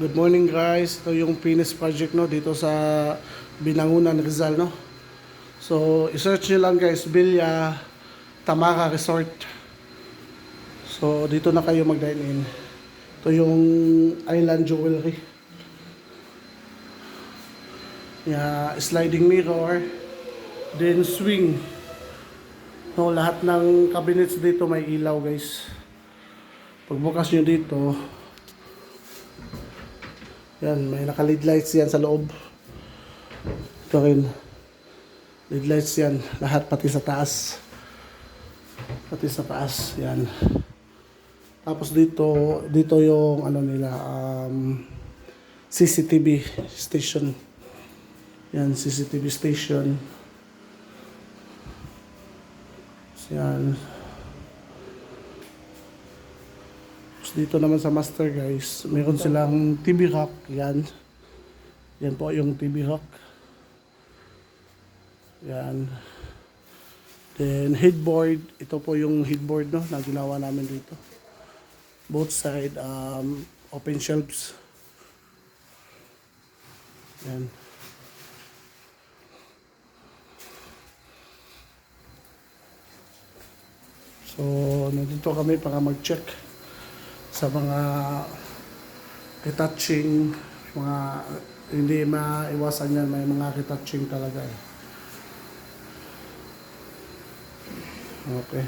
Good morning guys. Ito yung finished project no dito sa Binangunan, Rizal no. So, i-search nyo lang guys, Villa Tamara Resort. So, dito na kayo mag-dine in. Ito yung Island Jewelry. Sliding mirror, then swing. No, lahat ng cabinets dito may ilaw guys. Pagbukas nyo dito, yan, may naka-LED lights yan sa loob. Ito rin. LED lights yan. Lahat, pati sa taas. Pati sa taas. Yan. Tapos dito yung ano nila, CCTV station. Yan, CCTV station. Yan. Dito naman sa master guys, meron silang TV rack. Yan. Yan po yung TV rack. Yan. Then headboard, ito po yung headboard no na ginawa namin dito. Both side open shelves. Yan. So, nandito kami para mag-check sa mga retouching, mga hindi maiwasan yan, may mga retouching talaga eh. Okay.